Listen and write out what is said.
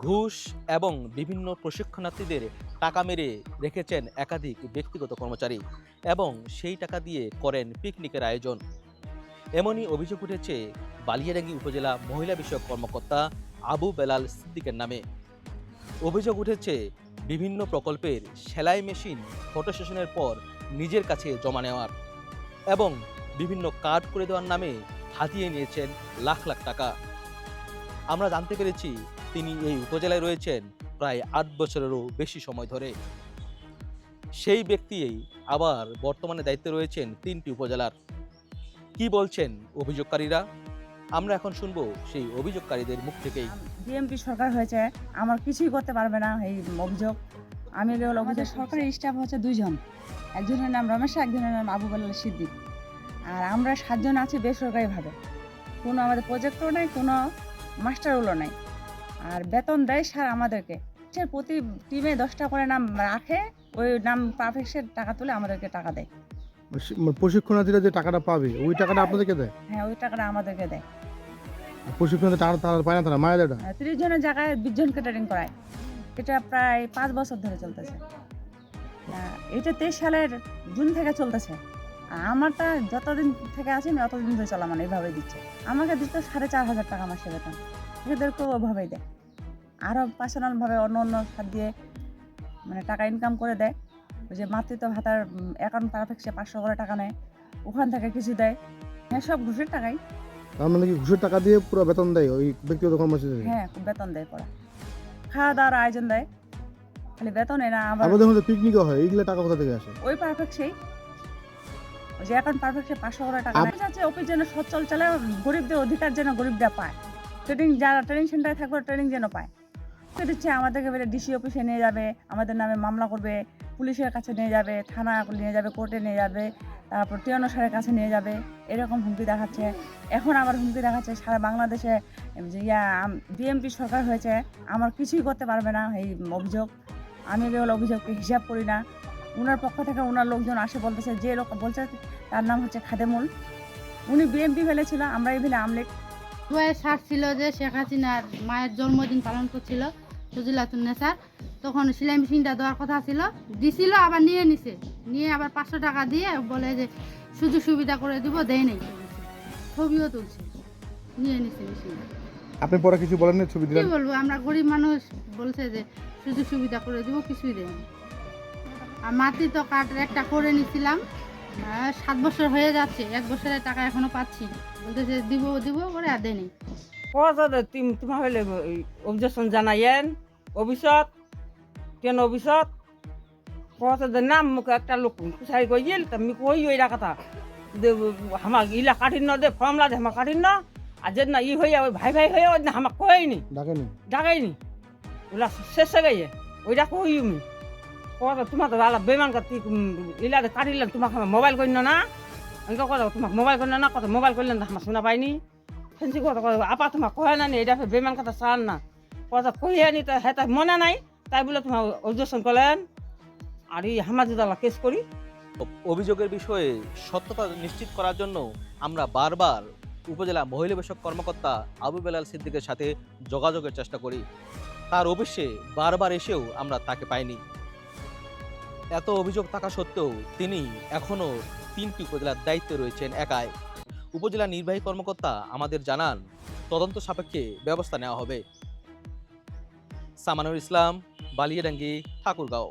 ঘুষ এবং বিভিন্ন প্রশিক্ষণার্থীদের টাকা মেরে রেখেছেন একাধিক ব্যক্তিগত কর্মচারী এবং সেই টাকা দিয়ে করেন পিকনিকের আয়োজন। এমনই অভিযোগ উঠেছে বালিয়াডাঙ্গি উপজেলা মহিলা বিষয়ক কর্মকর্তা আবু বেলাল সিদ্দিকের নামে। অভিযোগ উঠেছে বিভিন্ন প্রকল্পের সেলাই মেশিন ফটো সেশনের পর নিজের কাছে জমা নেওয়ার এবং বিভিন্ন কার্ড করে দেওয়ার নামে হাতিয়ে নিয়েছেন লাখ লাখ টাকা। আমরা জানতে পেরেছি তিনি এই উপজেলায় রয়েছেন প্রায় ৮ বছরেরও বেশি সময় ধরে। সেই ব্যক্তি আবার বর্তমানে দায়িত্বে রয়েছেন ৩টি উপজেলার। কি বলছেন অভিযোগকারীরা, আমরা এখন শুনবো সেই অভিযোগকারীদের মুখ থেকেই। বিএমপি সরকার হয়েছে, আমার কিছুই করতে পারবে না এই অভিযোগ। আমি কেবল অভিযোগ, সরকারি স্টাফ হচ্ছে 2 জন, একজনের নাম রমেশ, একজনের নাম আবু বেলাল সিদ্দিক। আর আমরা 7 জন আছি বেসরকারিভাবে, কোনো আমাদের প্রজেক্টও নাই, কোনো মাস্টারগুলো নাই। আর বেতন দেয় স্যার আমাদেরকে, সে প্রতি টিমে 10টা করে নাম রাখে, ওই নাম পারফেক্টের টাকা তুলে আমাদেরকে টাকা দেয়। প্রশিক্ষণার্থীরা যে টাকাটা পাবে ওই টাকাটা আপনাদেরকে দেয়? হ্যাঁ, ওই টাকাটা আমাদেরকে দেয়। প্রশিক্ষণার্থী টাকা তারা পায় না, তারা মায়া দেয়? 30 জনের জায়গায় 20 জনকে ট্রেনিং করায়। এটা প্রায় 5 বছর ধরে চলতেছে। এটা 23 সালের জুন থেকে চলতেছে। আর আমারটা যতদিন থেকে আছি আমি অতদিন ধরে চলামান এইভাবেই দিচ্ছে। আমাকে দিতে 4,500 টাকা মাসে বেতন, এদেরকেও ওইভাবেই দেয়। আরও পার্সোনালভাবে অন্য অন্য খাত দিয়ে মানে টাকা ইনকাম করে দেয়। ওই যে মাতৃত্ব ভাতার অ্যাকাউন্ট পারফেক্টে 500 করে টাকা নেয়, ওখান থেকে কিছু দেয়। হ্যাঁ, সব ঘুষের টাকাই। তার মানে কি ঘুষের টাকা দিয়ে পুরো বেতন দেয় ওই ব্যক্তিগত কর্মচারী? হ্যাঁ, বেতন দেয়, পড়া খাওয়া দাওয়ার আয়োজন দেয়, খালি বেতনে না। আবার আমাদের মধ্যে পিকনিকও হয়, এইগুলো টাকা কোথা থেকে আসে? ওই পারফেক্ট সেই ওই যে এখন পারফেক্টে 500 করে টাকা নেয়। যাচ্ছে অফিস যেন সচ্ছল চলে, গরিবদের অধিকার যেন গরিবরা পায়, ট্রেনিং যারা ট্রেনিং সেন্টারে থাকবে ট্রেনিং যেন পায়। তো দিচ্ছে আমাদেরকে বলে ডিসি অফিসে নিয়ে যাবে, আমাদের নামে মামলা করবে, পুলিশের কাছে নিয়ে যাবে, থানা নিয়ে যাবে, কোর্টে নিয়ে যাবে, তারপর টিএনও স্যারের কাছে নিয়ে যাবে, এরকম হুমকি দেখাচ্ছে। এখন আবার হুমকি দেখাচ্ছে সারা বাংলাদেশে যে বিএমপি সরকার হয়েছে, আমার কিছুই করতে পারবে না এই অভিযোগ। আমি কেবল অভিযোগকে হিসাব করি না। ওনার পক্ষ থেকে ওনার লোকজন আসে, বলতেছে, যে লোক বলছে তার নাম হচ্ছে খাদেমুল, উনি বিএমপি ফেলেছিল, আমরাই ফেলে আমলেট। সার ছিল যে শেখ হাসিনার মায়ের জন্মদিন পালন করছিল সজিলাতুন্নেসার, তখন সেলাই মেশিনটা দেওয়ার কথা ছিল, দিছিল, আবার নিয়ে নিছে, নিয়ে আবার 500 টাকা দিয়ে বলে যে সুযোগ সুবিধা করে দিব, দেয় নাই, ছবিও তুলছে, নিয়ে নিছে মেশিনটা। আপনি পরে কিছু বলেন না? ছবি কি দিলেন? বলবো, আমরা গরিব মানুষ, বলছে যে সুযোগ সুবিধা করে দিব, কিছুই দেয় না। আর মাতৃত্ব কার্ড একটা করে নিছিলাম, 7 বছর হয়ে যাচ্ছে, 1 বছরের টাকা এখনো পাচ্ছি, বলতেছে দিব দিব করে, আর দেয়নি। তোমার হইলে অবজেকশন জানাইয়েন অফিসত, কেন অফিসত পছন্দের নাম মুখে একটা লোক কুসাই গইল, তুমি কই ওই কথা দে হামাক ইলা কাঠিন দে ফর্মলা দে হামাক কাঠিন, আর যে না ই হইয়া ওই ভাই ভাই হইয়া ওই না হামাক কইনি, ডাকাইনি ওলা শেষ গাইয়ে ওইটা কই আমি কথা তোমার তো আলা বেমান কাটি ইলা কাটিলেন, তোমাকে মোবাইল করিন না, আমি কথা তোমাকে মোবাইল করিল না, কথা মোবাইল করলেন আমার শোনা পাইনি, ফেন্সি কথা আপা তোমার কয় না নি, এটা বেমান কথা চান না, কথা কইয়া নি, তা হ্যাঁ মনে নাই, তাই বলে তোমার অবজেকশন করলেন, আর এই হামাজুদালা কেস করি। অভিযোগের বিষয়ে সত্যতা নিশ্চিত করার জন্য আমরা বারবার উপজেলা মহিলা বিষয়ক কর্মকর্তা আবু বেলাল সিদ্দিকের সাথে যোগাযোগের চেষ্টা করি। তার অফিসে বারবার এসেও আমরা তাকে পাইনি। এত অভিযোগ থাকা সত্ত্বেও তিনি এখনও 3টি উপজেলার দায়িত্বে রয়েছেন একাই। উপজেলা নির্বাহী কর্মকর্তা আমাদের জানান তদন্ত সাপেক্ষে ব্যবস্থা নেওয়া হবে। সামানুর ইসলাম, বালিয়াডাঙ্গি, ঠাকুরগাঁও।